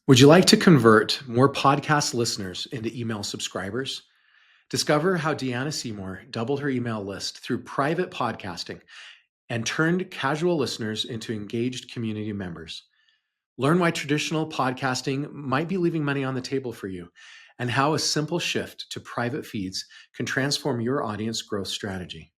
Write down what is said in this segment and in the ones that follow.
Would you like to convert more podcast listeners into email subscribers? Discover how Deanna Seymour doubled her email list through private podcasting and turned casual listeners into engaged community members. Learn why traditional podcasting might be leaving money on the table for you and how a simple shift to private feeds can transform your audience growth strategy.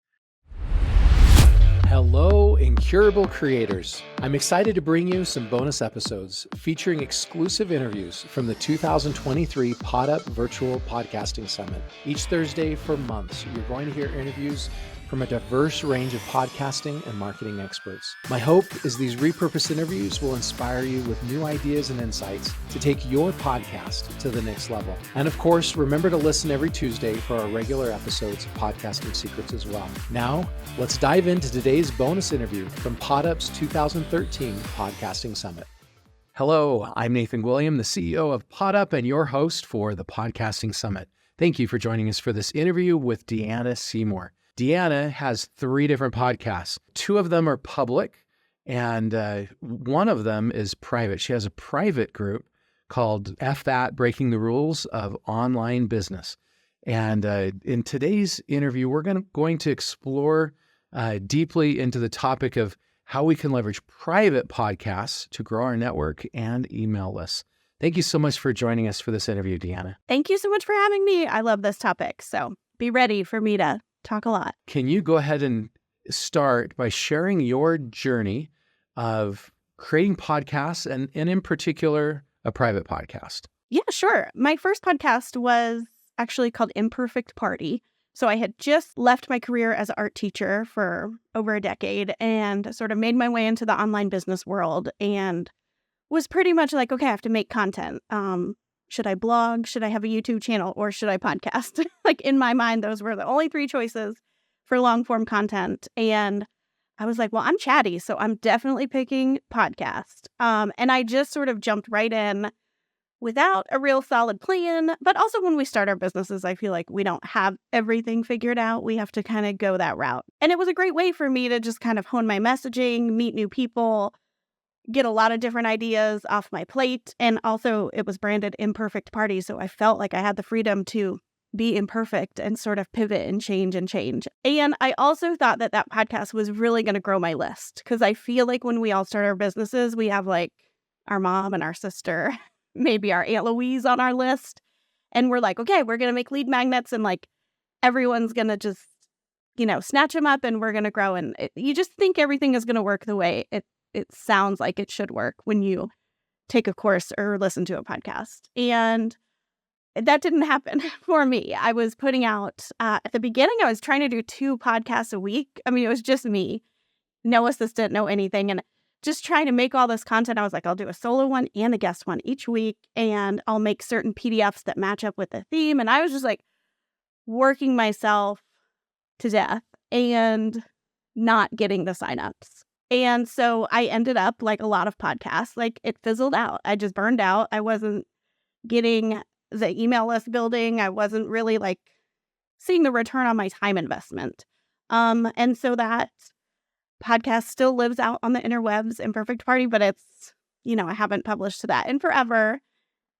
Hello, incurable creators. I'm excited to bring you some bonus episodes featuring exclusive interviews from the 2023 PodUp Virtual Podcasting Summit. Each Thursday for months, you're going to hear interviews from a diverse range of podcasting and marketing experts. My hope is these repurposed interviews will inspire you with new ideas and insights to take your podcast to the next level. And of course, remember to listen every Tuesday for our regular episodes of Podcasting Secrets as well. Now, let's dive into today's bonus interview from PodUp's 2013 Podcasting Summit. Hello, I'm Nathan William, the CEO of PodUp and your host for the Podcasting Summit. Thank you for joining us for this interview with Deanna Seymour. Deanna has 3 different podcasts. 2 of them are public, and one of them is private. She has a private group called F That, Breaking the Rules of Online Business. And in today's interview, we're going to explore deeply into the topic of how we can leverage private podcasts to grow our network and email lists. Thank you so much for joining us for this interview, Deanna. Thank you so much for having me. I love this topic, so be ready for me to talk a lot. Can you go ahead and start by sharing your journey of creating podcasts and in particular, a private podcast? Yeah, sure. My first podcast was actually called Imperfect Party. So I had just left my career as an art teacher for over a decade and sort of made my way into the online business world and was pretty much like, okay, I have to make content. Should I blog? Should I have a YouTube channel? Or should I podcast? Like in my mind, those were the only 3 choices for long form content. And I was like, well, I'm chatty, so I'm definitely picking podcast. And I just sort of jumped right in without a real solid plan. But also when we start our businesses, I feel like we don't have everything figured out. We have to kind of go that route. And it was a great way for me to just kind of hone my messaging, meet new people, get a lot of different ideas off my plate. And also it was branded Imperfect Party. So I felt like I had the freedom to be imperfect and sort of pivot and change. And I also thought that that podcast was really going to grow my list because I feel like when we all start our businesses, we have like our mom and our sister, maybe our Aunt Louise on our list. And we're like, okay, we're going to make lead magnets and like everyone's going to just, snatch them up and we're going to grow. And you just think everything is going to work the way it sounds like it should work when you take a course or listen to a podcast. And that didn't happen for me. I was putting out, at the beginning, I was trying to do 2 podcasts a week. I mean, it was just me, no assistant, no anything. And just trying to make all this content. I was like, I'll do a solo one and a guest one each week. And I'll make certain PDFs that match up with the theme. And I was just like working myself to death and not getting the signups. And so I ended up like a lot of podcasts, like it fizzled out. I just burned out. I wasn't getting the email list building. I wasn't really like seeing the return on my time investment. And so that podcast still lives out on the interwebs, Imperfect Party, but it's, I haven't published to that in forever.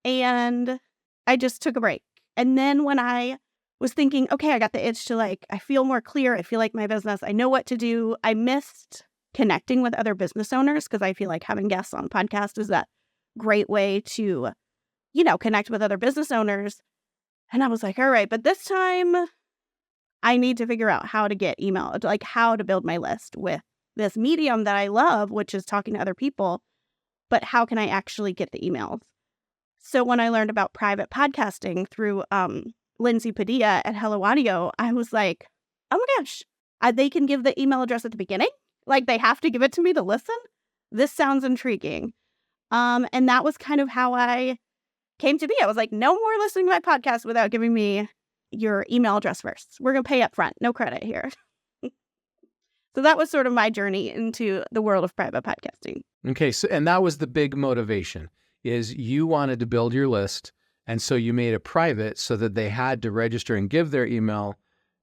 And I just took a break. And then when I was thinking, okay, I got the itch to like, I feel more clear. I feel like my business, I know what to do. I missed connecting with other business owners because I feel like having guests on podcast is that great way to, connect with other business owners. And I was like, all right, but this time I need to figure out how to get email, like how to build my list with this medium that I love, which is talking to other people. But how can I actually get the emails? So when I learned about private podcasting through Lindsay Padilla at Hello Audio, I was like, oh my gosh, they can give the email address at the beginning? Like they have to give it to me to listen? This sounds intriguing. And that was kind of how I came to be. I was like, no more listening to my podcast without giving me your email address first. We're going to pay up front. No credit here. So that was sort of my journey into the world of private podcasting. Okay. So, and that was the big motivation is you wanted to build your list. And so you made it private so that they had to register and give their email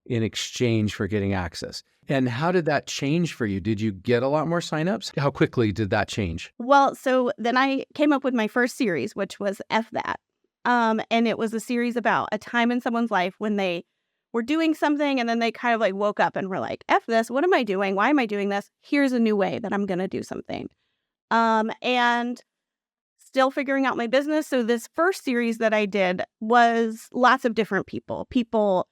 in exchange for getting access. And how did that change for you? Did you get a lot more signups? How quickly did that change? Well, so then I came up with my first series, which was F That. And it was a series about a time in someone's life when they were doing something and then they kind of like woke up and were like, F this, what am I doing? Why am I doing this? Here's a new way that I'm going to do something. And still figuring out my business. So this first series that I did was lots of different people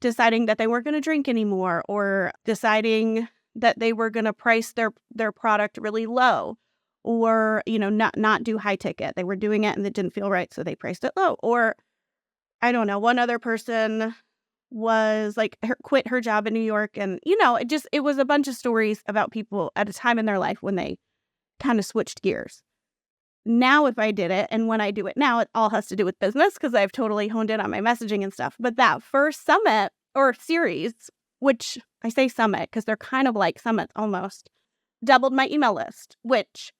deciding that they weren't going to drink anymore, or deciding that they were going to price their product really low, or, not do high ticket. They were doing it and it didn't feel right, so they priced it low. Or I don't know, one other person was like quit her job in New York, and it was a bunch of stories about people at a time in their life when they kind of switched gears. Now, if I did it, and when I do it now, it all has to do with business because I've totally honed in on my messaging and stuff. But that first summit or series, which I say summit because they're kind of like summits almost, doubled my email list, which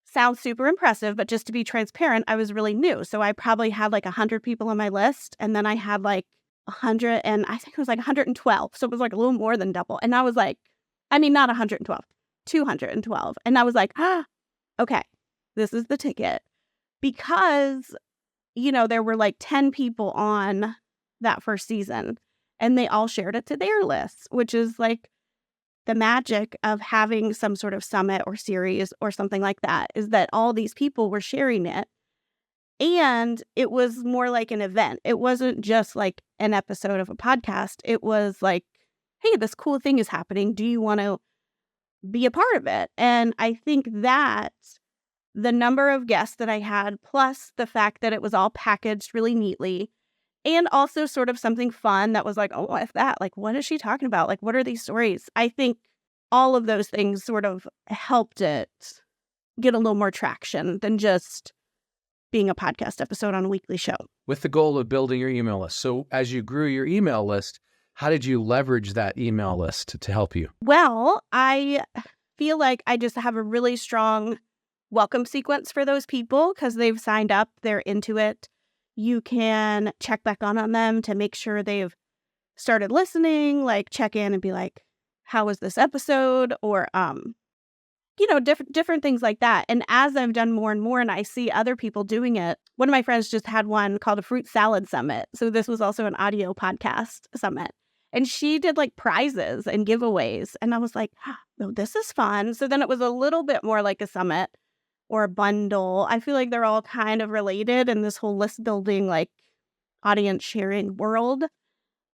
sounds super impressive. But just to be transparent, I was really new. So I probably had like 100 people on my list, and then I had like 100, and I think it was like 112. So it was like a little more than double. And I was like, not 112, 212. And I was like, okay. This is the ticket, because, there were like 10 people on that first season, and they all shared it to their lists, which is like the magic of having some sort of summit or series or something like that, is that all these people were sharing it. And it was more like an event. It wasn't just like an episode of a podcast. It was like, hey, this cool thing is happening. Do you want to be a part of it? And I think that the number of guests that I had, plus the fact that it was all packaged really neatly, and also sort of something fun that was like, oh, if that, like, what is she talking about? Like, what are these stories? I think all of those things sort of helped it get a little more traction than just being a podcast episode on a weekly show. With the goal of building your email list. So as you grew your email list, how did you leverage that email list to help you? Well, I feel like I just have a really strong welcome sequence for those people because they've signed up, they're into it. You can check back on them to make sure they've started listening, like check in and be like, how was this episode? Or, different things like that. And as I've done more and more and I see other people doing it, one of my friends just had one called a fruit salad summit. So this was also an audio podcast summit. And she did like prizes and giveaways. And I was like, oh, this is fun. So then it was a little bit more like a summit or a bundle. I feel like they're all kind of related in this whole list building, like audience sharing world.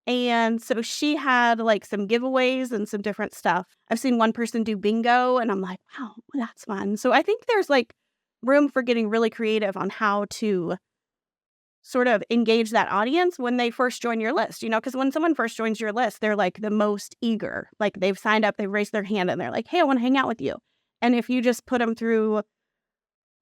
And so she had like some giveaways and some different stuff. I've seen one person do bingo and I'm like, wow, that's fun. So I think there's like room for getting really creative on how to sort of engage that audience when they first join your list, because when someone first joins your list, they're like the most eager, like they've signed up, they've raised their hand and they're like, hey, I want to hang out with you. And if you just put them through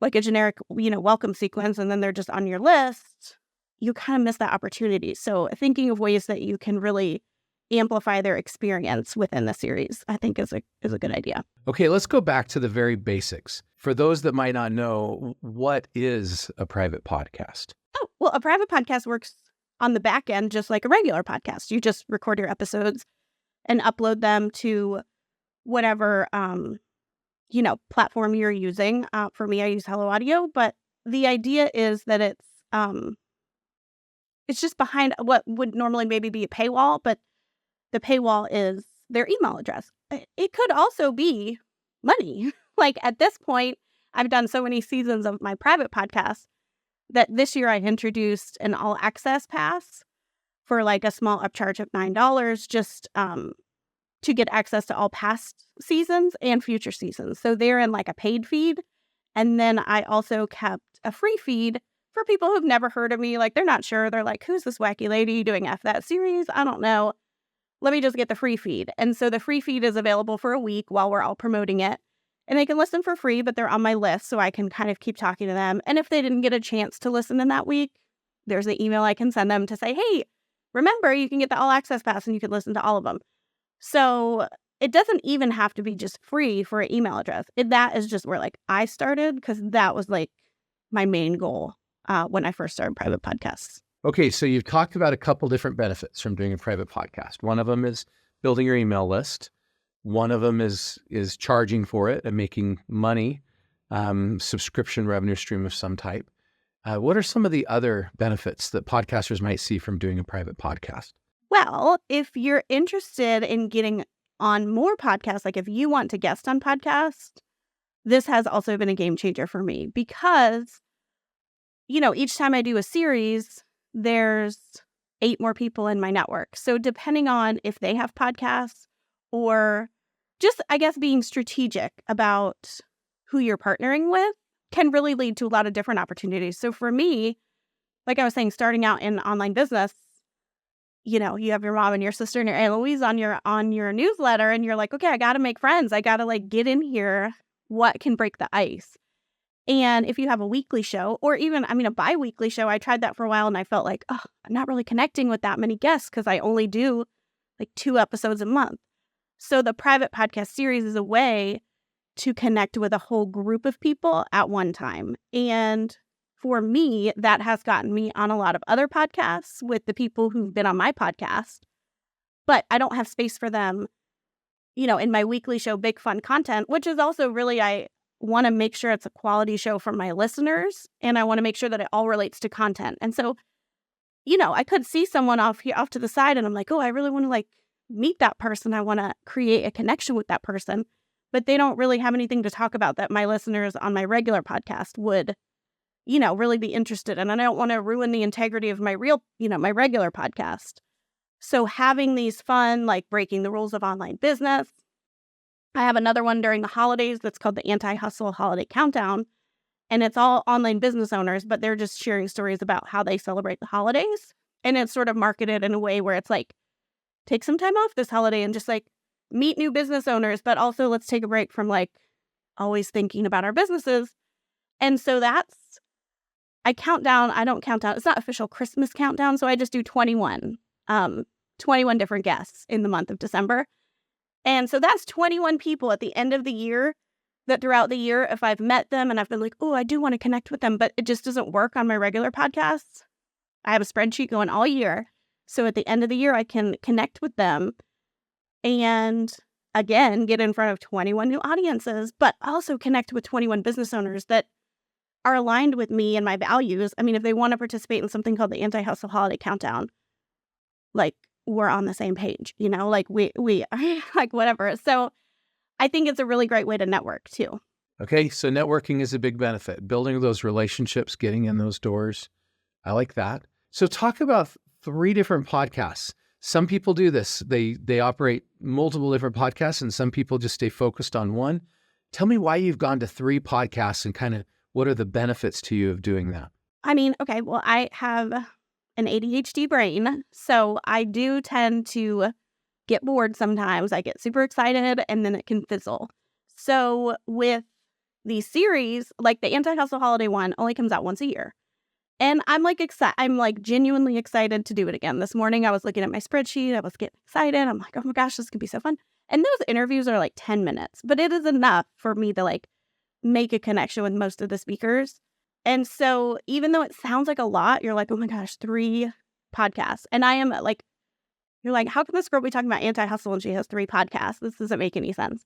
like a generic, welcome sequence, and then they're just on your list, you kind of miss that opportunity. So thinking of ways that you can really amplify their experience within the series, I think is a good idea. Okay, let's go back to the very basics. For those that might not know, what is a private podcast? Oh, well, a private podcast works on the back end just like a regular podcast. You just record your episodes and upload them to whatever platform you're using. For me, I use Hello Audio, but the idea is that it's just behind what would normally maybe be a paywall, but the paywall is their email address. It could also be money. Like at this point, I've done so many seasons of my private podcast that this year I introduced an all access pass for like a small upcharge of $9 just to get access to all past seasons and future seasons. So they're in like a paid feed. And then I also kept a free feed for people who've never heard of me. Like they're not sure. They're like, who's this wacky lady doing F That series? I don't know. Let me just get the free feed. And so the free feed is available for a week while we're all promoting it. And they can listen for free, but they're on my list so I can kind of keep talking to them. And if they didn't get a chance to listen in that week, there's an email I can send them to say, hey, remember, you can get the all access pass and you can listen to all of them. So it doesn't even have to be just free for an email address. That is just where like I started because that was like my main goal when I first started private podcasts. Okay, so you've talked about a couple different benefits from doing a private podcast. One of them is building your email list. One of them is charging for it and making money, subscription revenue stream of some type. What are some of the other benefits that podcasters might see from doing a private podcast? Well, if you're interested in getting on more podcasts, like if you want to guest on podcasts, this has also been a game changer for me because, each time I do a series, there's 8 more people in my network. So depending on if they have podcasts or just, I guess, being strategic about who you're partnering with can really lead to a lot of different opportunities. So for me, like I was saying, starting out in online business, you have your mom and your sister and your Aunt Louise on your newsletter, and you're like, okay, I got to make friends. I got to get in here. What can break the ice? And if you have a weekly show or even, a bi-weekly show, I tried that for a while and I felt like, oh, I'm not really connecting with that many guests because I only do 2 episodes a month. So the private podcast series is a way to connect with a whole group of people at one time. And for me, that has gotten me on a lot of other podcasts with the people who've been on my podcast, but I don't have space for them, in my weekly show, Big Fun Content, which is also really, I want to make sure it's a quality show for my listeners, and I want to make sure that it all relates to content. And so, I could see someone off to the side, and I'm like, oh, I really want to meet that person. I want to create a connection with that person, but they don't really have anything to talk about that my listeners on my regular podcast would, really be interested in. And I don't want to ruin the integrity of my my regular podcast. So having these fun, breaking the rules of online business. I have another one during the holidays that's called the Anti-Hustle Holiday Countdown. And it's all online business owners, but they're just sharing stories about how they celebrate the holidays. And it's sort of marketed in a way where it's take some time off this holiday and just meet new business owners, but also let's take a break from always thinking about our businesses. And so I count down. I don't count down. It's not official Christmas countdown. So I just do 21 different guests in the month of December. And so that's 21 people at the end of the year that throughout the year, if I've met them and I've been like, oh, I do want to connect with them, but it just doesn't work on my regular podcasts. I have a spreadsheet going all year. So at the end of the year, I can connect with them and again, get in front of 21 new audiences, but also connect with 21 business owners that are aligned with me and my values. If they want to participate in something called the Anti-Hustle Holiday Countdown, we're on the same page, we whatever. So I think it's a really great way to network too. Okay, so networking is a big benefit. Building those relationships, getting in those doors. I like that. So talk about 3 different podcasts. Some people do this. They operate multiple different podcasts, and some people just stay focused on one. Tell me why you've gone to 3 podcasts and kind of what are the benefits to you of doing that? Okay, well, I have an ADHD brain, so I do tend to get bored sometimes. I get super excited and then it can fizzle. So with these series, like the Anti-Hustle Holiday one only comes out once a year. And I'm excited. I'm genuinely excited to do it again. This morning I was looking at my spreadsheet. I was getting excited. I'm like, oh my gosh, this could be so fun. And those interviews are 10 minutes, but it is enough for me to make a connection with most of the speakers. And so even though it sounds like a lot, you're like, oh my gosh, 3 podcasts. And I am you're like, how can this girl be talking about anti-hustle and she has 3 podcasts? This doesn't make any sense.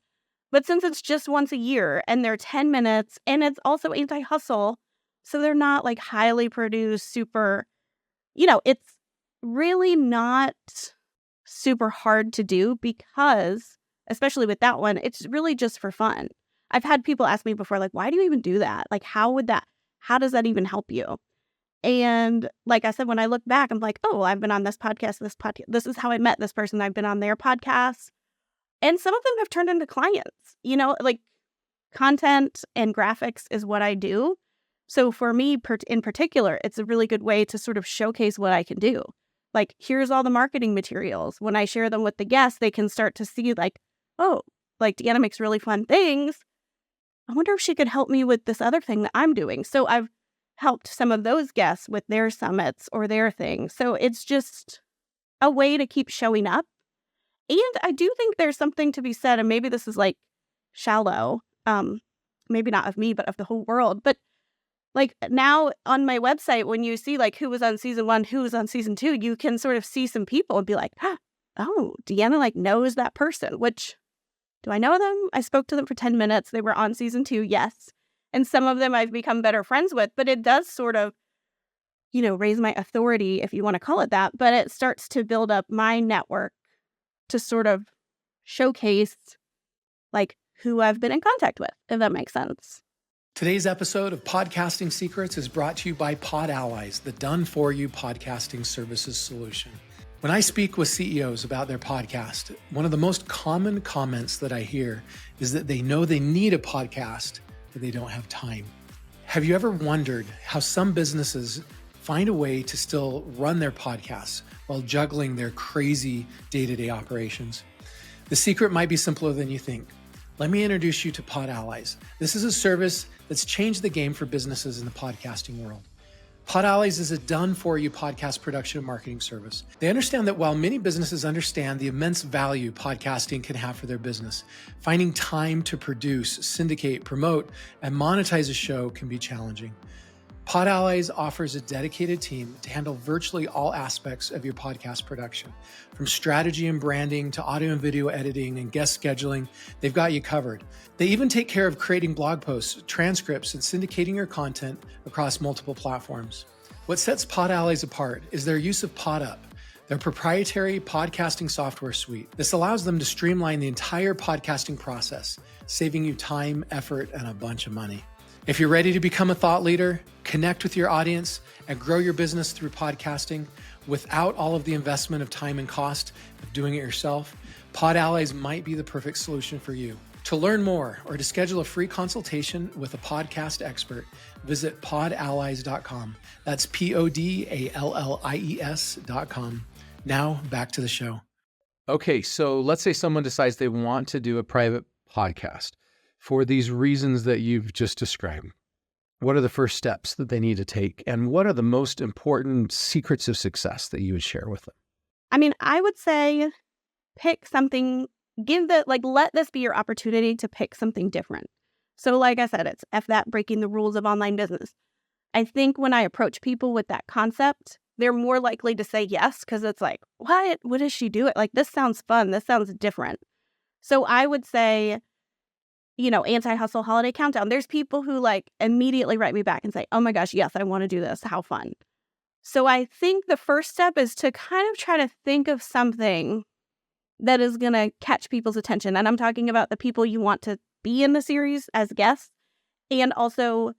But since it's just once a year and they're 10 minutes and it's also anti-hustle, so they're not highly produced, super, it's really not super hard to do because, especially with that one, it's really just for fun. I've had people ask me before, why do you even do that? How does that even help you? And like I said, when I look back, I'm like, oh, I've been on this podcast. This is how I met this person. I've been on their podcast. And some of them have turned into clients, content and graphics is what I do. So for me in particular, it's a really good way to sort of showcase what I can do. Here's all the marketing materials. When I share them with the guests, they can start to see oh, Deanna makes really fun things. I wonder if she could help me with this other thing that I'm doing. So I've helped some of those guests with their summits or their things. So it's just a way to keep showing up. And I do think there's something to be said, and maybe this is shallow, maybe not of me, but of the whole world. But Like now on my website, when you see like who was on season 1, who was on season 2, you can sort of see some people and be like, oh, Deanna like knows that person, which do I know them? I spoke to them for 10 minutes. They were on season 2. Yes. And some of them I've become better friends with, but it does sort of, raise my authority, if you want to call it that. But it starts to build up my network to sort of showcase like who I've been in contact with, if that makes sense. Today's episode of Podcasting Secrets is brought to you by Pod Allies, the done-for-you podcasting services solution. When I speak with CEOs about their podcast, one of the most common comments that I hear is that they know they need a podcast, but they don't have time. Have you ever wondered how some businesses find a way to still run their podcasts while juggling their crazy day-to-day operations? The secret might be simpler than you think. Let me introduce you to Pod Allies. This is a service that's changed the game for businesses in the podcasting world. Pod Allies is a done-for-you podcast production and marketing service. They understand that while many businesses understand the immense value podcasting can have for their business, finding time to produce, syndicate, promote, and monetize a show can be challenging. Pod Allies offers a dedicated team to handle virtually all aspects of your podcast production. From strategy and branding to audio and video editing and guest scheduling, they've got you covered. They even take care of creating blog posts, transcripts, and syndicating your content across multiple platforms. What sets Pod Allies apart is their use of PodUp, their proprietary podcasting software suite. This allows them to streamline the entire podcasting process, saving you time, effort, and a bunch of money. If you're ready to become a thought leader, connect with your audience, and grow your business through podcasting without all of the investment of time and cost of doing it yourself, Pod Allies might be the perfect solution for you. To learn more or to schedule a free consultation with a podcast expert, visit podallies.com. That's podallies.com. Now back to the show. Okay, so let's say someone decides they want to do a private podcast for these reasons that you've just described. What are the first steps that they need to take? And what are the most important secrets of success that you would share with them? I mean, I would say pick something, let this be your opportunity to pick something different. So like I said, it's that breaking the rules of online business. I think when I approach people with that concept, they're more likely to say yes, because it's like, what does she do? Like, this sounds fun. This sounds different. So I would say, anti-hustle holiday countdown. There's people who like immediately write me back and say, oh my gosh, yes, I want to do this. How fun. So I think the first step is to kind of try to think of something that is going to catch people's attention. And I'm talking about the people you want to be in the series as guests, and also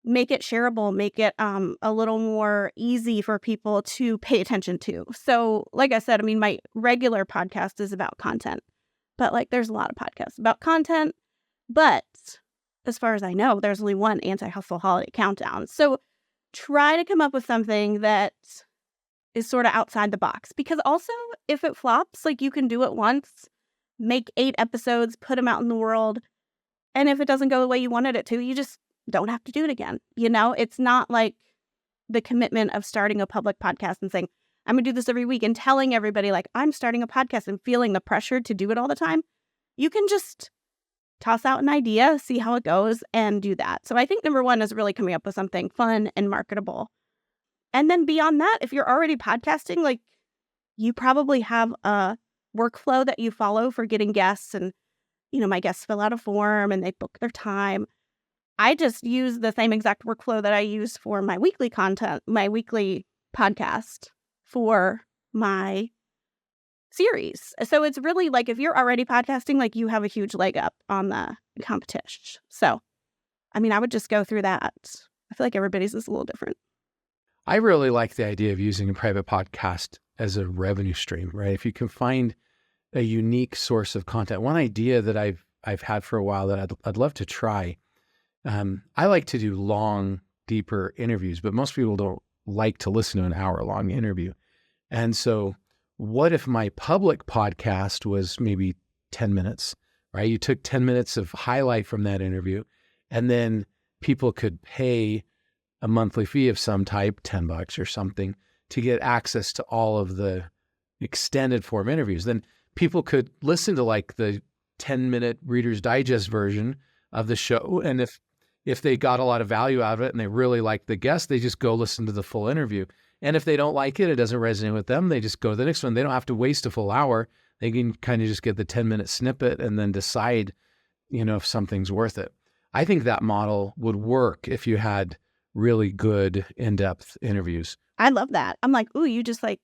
make it shareable, make it a little more easy for people to pay attention to. So like I said, I mean, my regular podcast is about content, but like there's a lot of podcasts about content. But as far as I know, there's only one anti-hustle holiday countdown. So try to come up with something that is sort of outside the box. Because also, if it flops, like you can do it once, make 8 episodes, put them out in the world. And if it doesn't go the way you wanted it to, you just don't have to do it again. It's not like the commitment of starting a public podcast and saying, I'm going to do this every week and telling everybody like I'm starting a podcast and feeling the pressure to do it all the time. You can just toss out an idea, see how it goes, and do that. So I think number 1 is really coming up with something fun and marketable. And then beyond that, if you're already podcasting, like you probably have a workflow that you follow for getting guests, and, my guests fill out a form and they book their time. I just use the same exact workflow that I use for my weekly content, my weekly podcast for my series. So it's really like if you're already podcasting, like you have a huge leg up on the competition. So, I mean, I would just go through that. I feel like everybody's is a little different. I really like the idea of using a private podcast as a revenue stream, right? If you can find a unique source of content. One idea that I've had for a while that I'd love to try. I like to do long, deeper interviews, but most people don't like to listen to an hour-long interview. And so what if my public podcast was maybe 10 minutes, right? You took 10 minutes of highlight from that interview, and then people could pay a monthly fee of some type, $10 or something, to get access to all of the extended form interviews. Then people could listen to like the 10-minute Reader's Digest version of the show. And if if they got a lot of value out of it and they really like the guest, they just go listen to the full interview. And if they don't like it, it doesn't resonate with them, they just go to the next one. They don't have to waste a full hour. They can kind of just get the 10-minute snippet and then decide, if something's worth it. I think that model would work if you had really good in-depth interviews. I love that. I'm like, ooh, you just like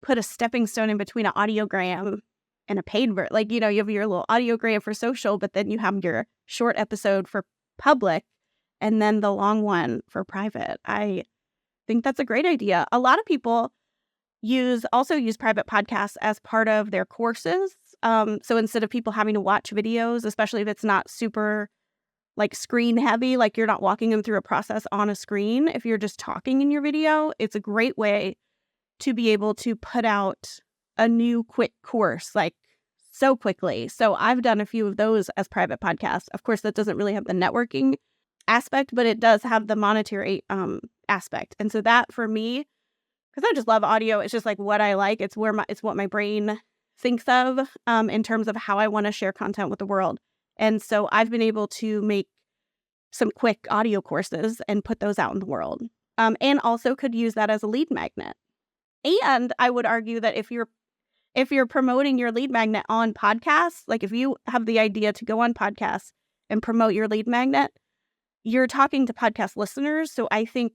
put a stepping stone in between an audiogram and a paid version. Like, you have your little audiogram for social, but then you have your short episode for public and then the long one for private. I think that's a great idea. A lot of people also use private podcasts as part of their courses. So instead of people having to watch videos, especially if it's not super like screen heavy, like you're not walking them through a process on a screen, if you're just talking in your video, it's a great way to be able to put out a new quick course like so quickly. So I've done a few of those as private podcasts. Of course, that doesn't really have the networking aspect, but it does have the monetary aspect. And so that for me, because I just love audio, it's just like what I like. It's what my brain thinks of in terms of how I want to share content with the world. And so I've been able to make some quick audio courses and put those out in the world, and also could use that as a lead magnet. And I would argue that if you're promoting your lead magnet on podcasts, like if you have the idea to go on podcasts and promote your lead magnet, you're talking to podcast listeners. So I think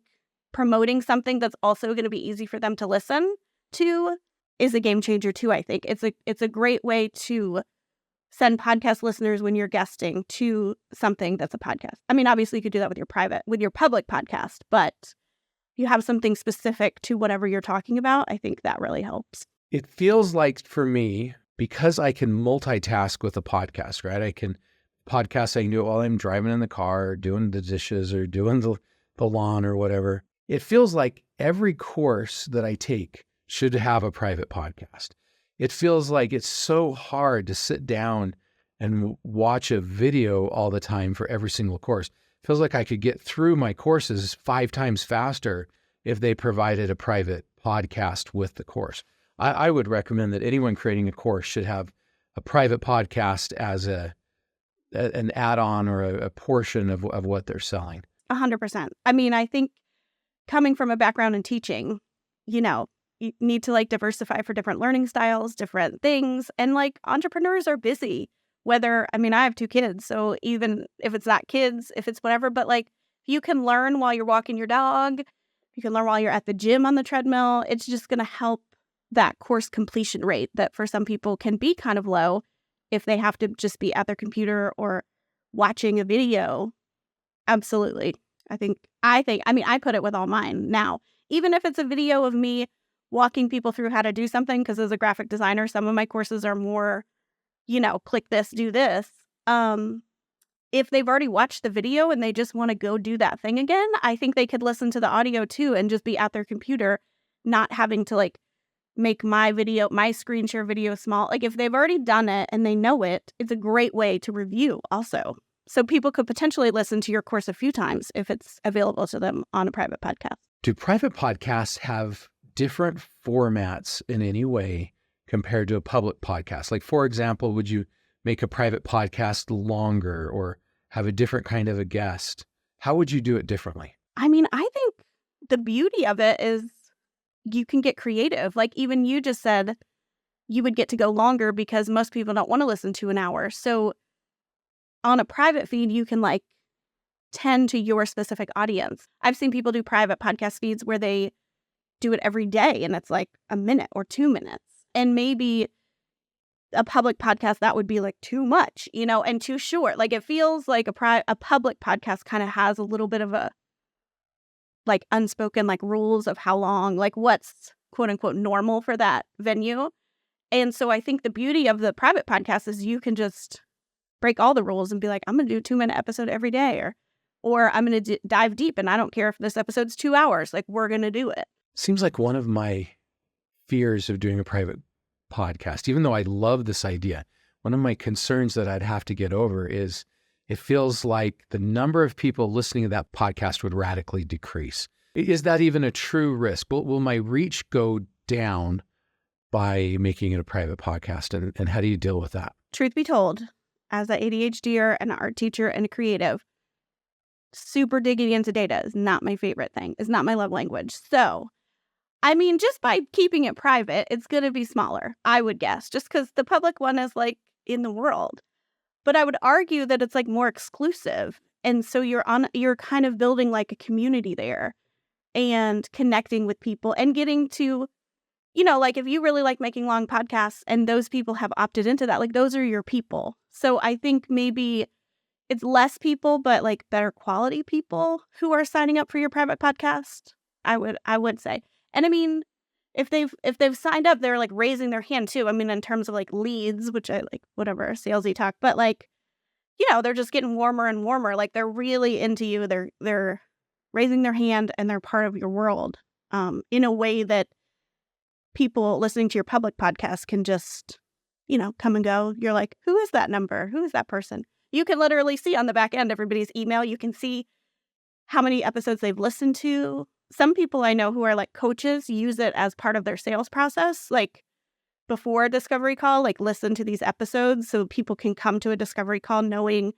promoting something that's also going to be easy for them to listen to is a game changer too. I think it's a great way to send podcast listeners when you're guesting to something that's a podcast. I mean, obviously you could do that with your public podcast, but you have something specific to whatever you're talking about. I think that really helps. It feels like for me, because I can multitask with a podcast, right? I can do it while I'm driving in the car, or doing the dishes or doing the lawn or whatever. It feels like every course that I take should have a private podcast. It feels like it's so hard to sit down and watch a video all the time for every single course. It feels like I could get through my courses 5 times faster if they provided a private podcast with the course. I would recommend that anyone creating a course should have a private podcast as an add-on or a portion of what they're selling. 100%. I mean, I think coming from a background in teaching, you need to like diversify for different learning styles, different things. And like entrepreneurs are busy, I have 2 kids. So even if it's not kids, if it's whatever, but like you can learn while you're walking your dog, you can learn while you're at the gym on the treadmill. It's just going to help that course completion rate that for some people can be kind of low if they have to just be at their computer or watching a video. Absolutely. I put it with all mine now, even if it's a video of me walking people through how to do something, because as a graphic designer, some of my courses are more, click this, do this. If they've already watched the video and they just want to go do that thing again, I think they could listen to the audio too and just be at their computer, not having to like make my screen share video small. Like if they've already done it and they know it, it's a great way to review also. So people could potentially listen to your course a few times if it's available to them on a private podcast. Do private podcasts have different formats in any way compared to a public podcast? Like, for example, would you make a private podcast longer or have a different kind of a guest? How would you do it differently? I mean, I think the beauty of it is you can get creative. Like even you just said you would get to go longer because most people don't want to listen to an hour. So on a private feed, you can like tend to your specific audience. I've seen people do private podcast feeds where they do it every day and it's like a minute or 2 minutes. And maybe a public podcast, that would be like too much, and too short. Like it feels like a public podcast kind of has a little bit of a like unspoken like rules of how long, like what's quote unquote normal for that venue. And so I think the beauty of the private podcast is you can just break all the rules and be like, I'm going to do a 2-minute episode every day, or I'm going to dive deep and I don't care if this episode's 2 hours, like we're going to do it. Seems like one of my fears of doing a private podcast, even though I love this idea, one of my concerns that I'd have to get over is it feels like the number of people listening to that podcast would radically decrease. Is that even a true risk? Will my reach go down by making it a private podcast? And how do you deal with that? Truth be told, as an ADHDer, an art teacher, and a creative, super digging into data is not my favorite thing. It's not my love language. So, I mean, just by keeping it private, it's going to be smaller, I would guess, just because the public one is like in the world. But I would argue that it's like more exclusive. And so you're kind of building like a community there and connecting with people and getting to, like if you really like making long podcasts and those people have opted into that, like those are your people. So I think maybe it's less people, but like better quality people who are signing up for your private podcast. I would say. And I mean, if they've signed up, they're like raising their hand too. I mean, in terms of like leads, which I like, whatever, salesy talk, but like, they're just getting warmer and warmer. Like they're really into you. They're raising their hand and they're part of your world in a way that people listening to your public podcast can just, come and go. You're like, who is that number? Who is that person? You can literally see on the back end everybody's email. You can see how many episodes they've listened to. Some people I know who are like coaches use it as part of their sales process, like before a discovery call, like listen to these episodes so people can come to a discovery call knowing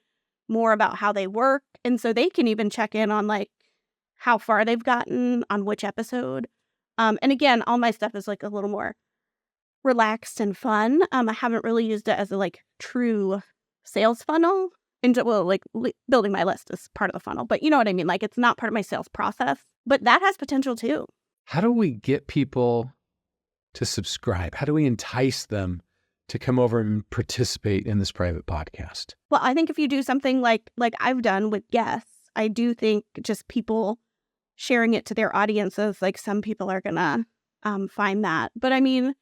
more about how they work. And so they can even check in on like how far they've gotten on which episode. And again, all my stuff is like a little more relaxed and fun. I haven't really used it as a like true sales funnel. Building my list is part of the funnel, but you know what I mean? Like it's not part of my sales process, but that has potential too. How do we get people to subscribe? How do we entice them to come over and participate in this private podcast? Well, I think if you do something like I've done with guests, I do think just people sharing it to their audiences, like some people are gonna find that. But I mean,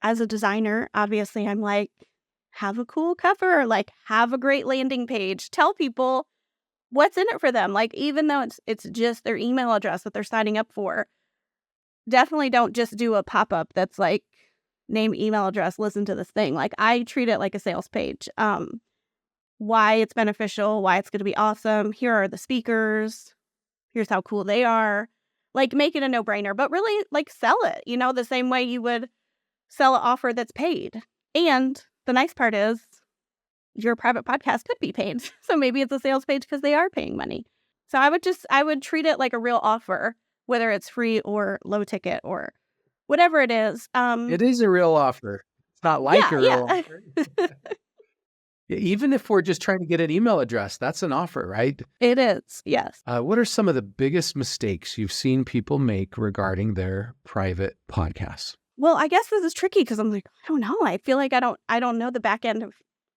as a designer, obviously I'm like, have a cool cover, like have a great landing page, tell people what's in it for them. Like, even though it's just their email address that they're signing up for, definitely don't just do a pop-up that's like, name, email address, listen to this thing. Like, I treat it like a sales page. Why it's beneficial, why it's going to be awesome. Here are the speakers. Here's how cool they are. Like, make it a no-brainer, but really, like, sell it, the same way you would sell an offer that's paid. And the nice part is your private podcast could be paid. So maybe it's a sales page because they are paying money. So I would treat it like a real offer, whether it's free or low ticket or whatever it is. It is a real offer. It's not like a real offer. Even if we're just trying to get an email address, that's an offer, right? It is, yes. What are some of the biggest mistakes you've seen people make regarding their private podcasts? Well, I guess this is tricky because I'm like, I don't know. I feel like I don't know the back end of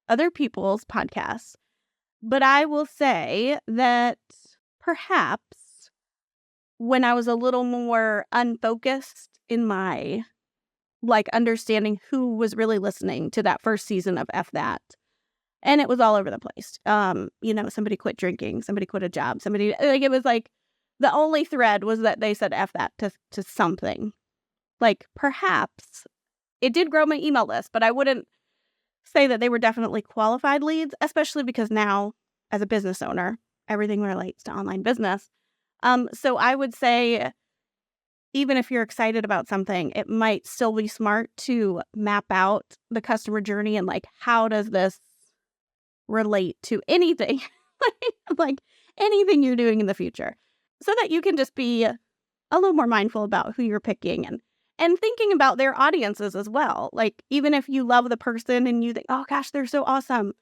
other people's podcasts. But I will say that perhaps when I was a little more unfocused in my like understanding who was really listening to that first season of F That, and it was all over the place. Somebody quit drinking, somebody quit a job, somebody like it was like the only thread was that they said F that to something. Like, perhaps it did grow my email list, but I wouldn't say that they were definitely qualified leads, especially because now, as a business owner, everything relates to online business. So I would say, even if you're excited about something, it might still be smart to map out the customer journey and, like, how does this relate to anything, like anything you're doing in the future, so that you can just be a little more mindful about who you're picking and thinking about their audiences as well. Like, even if you love the person and you think, oh gosh, they're so awesome,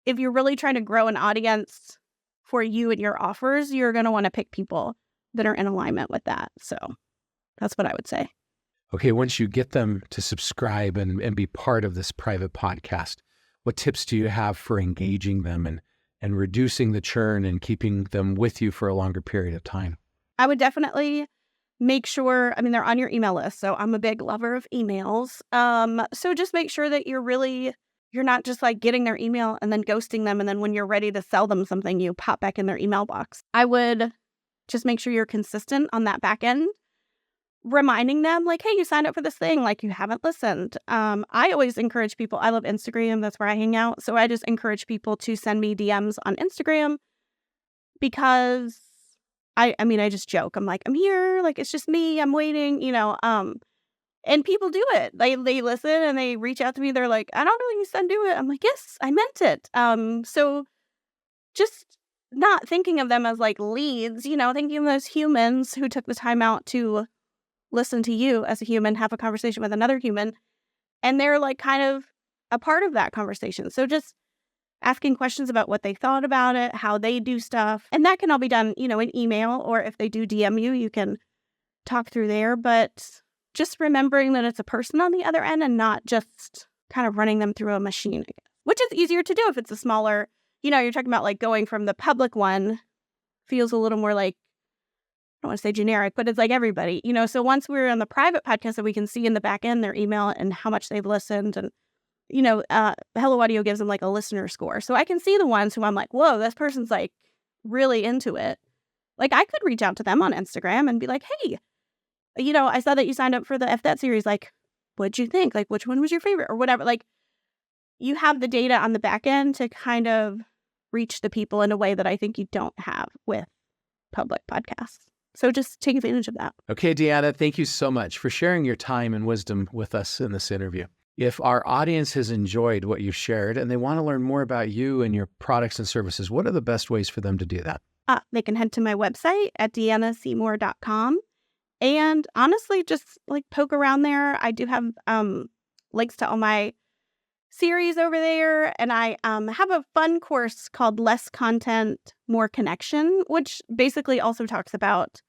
if you're really trying to grow an audience for you and your offers, you're going to want to pick people that are in alignment with that. So that's what I would say. Okay, once you get them to subscribe and be part of this private podcast, what tips do you have for engaging them and reducing the churn and keeping them with you for a longer period of time? I would definitely make sure, they're on your email list. So I'm a big lover of emails. So just make sure that you're not just like getting their email and then ghosting them. And then when you're ready to sell them something, you pop back in their email box. I would just make sure you're consistent on that back end, reminding them like, hey, you signed up for this thing, like you haven't listened. I always encourage people, I love Instagram, that's where I hang out. So I just encourage people to send me DMs on Instagram because I just joke. I'm like, I'm here, like, it's just me, I'm waiting, and people do it. They listen and they reach out to me. They're like, I don't know what you said, do it. I'm like, yes, I meant it. So just not thinking of them as like leads, thinking of those humans who took the time out to listen to you as a human, have a conversation with another human, and they're like kind of a part of that conversation. So just asking questions about what they thought about it, how they do stuff. And that can all be done, in email, or if they do DM you, you can talk through there. But just remembering that it's a person on the other end and not just kind of running them through a machine, I guess, which is easier to do if it's a smaller, you're talking about like going from the public one feels a little more like, I don't want to say generic, but it's like everybody, So once we're on the private podcast, that we can see in the back end their email and how much they've listened, and Hello Audio gives them like a listener score. So I can see the ones who I'm like, whoa, this person's like really into it. Like I could reach out to them on Instagram and be like, hey, I saw that you signed up for the F That series. Like, what'd you think? Like, which one was your favorite or whatever? Like, you have the data on the back end to kind of reach the people in a way that I think you don't have with public podcasts. So just take advantage of that. Okay, Deanna, thank you so much for sharing your time and wisdom with us in this interview. If our audience has enjoyed what you've shared and they want to learn more about you and your products and services, what are the best ways for them to do that? They can head to my website at deannaseymour.com. And honestly, just like poke around there. I do have links to all my series over there. And I have a fun course called Less Content, More Connection, which basically also talks about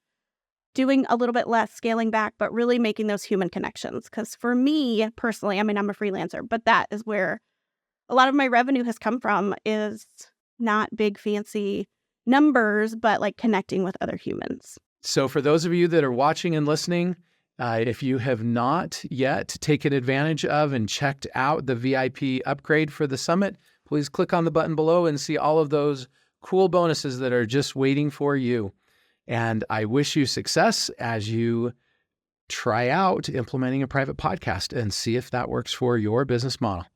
doing a little bit less, scaling back, but really making those human connections. Because for me personally, I'm a freelancer, but that is where a lot of my revenue has come from, is not big fancy numbers, but like connecting with other humans. So for those of you that are watching and listening, if you have not yet taken advantage of and checked out the VIP upgrade for the summit, please click on the button below and see all of those cool bonuses that are just waiting for you. And I wish you success as you try out implementing a private podcast and see if that works for your business model.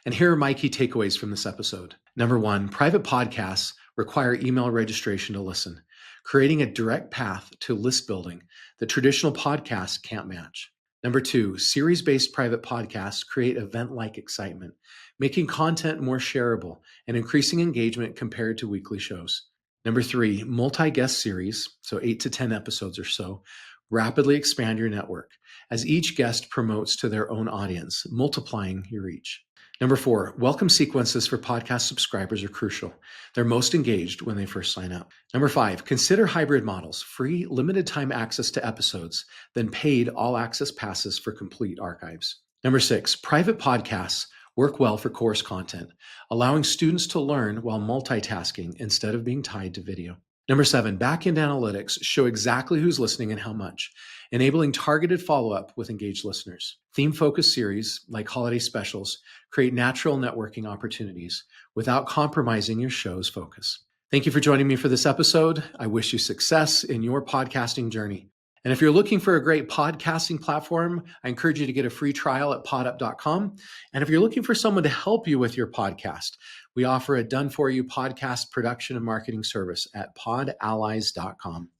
And here are my key takeaways from this episode. Number one, private podcasts require email registration to listen, creating a direct path to list building that traditional podcasts can't match. Number two, series-based private podcasts create event-like excitement, making content more shareable and increasing engagement compared to weekly shows. Number three, multi-guest series, so 8 to 10 episodes or so, rapidly expand your network as each guest promotes to their own audience, multiplying your reach. Number four, welcome sequences for podcast subscribers are crucial. They're most engaged when they first sign up. Number five, consider hybrid models, free limited time access to episodes, then paid all access passes for complete archives. Number six, private podcasts work well for course content, allowing students to learn while multitasking instead of being tied to video. Number seven, backend analytics show exactly who's listening and how much, enabling targeted follow-up with engaged listeners. Theme-focused series, like holiday specials, create natural networking opportunities without compromising your show's focus. Thank you for joining me for this episode. I wish you success in your podcasting journey. And if you're looking for a great podcasting platform, I encourage you to get a free trial at podup.com. And if you're looking for someone to help you with your podcast, we offer a done-for-you podcast production and marketing service at podallies.com.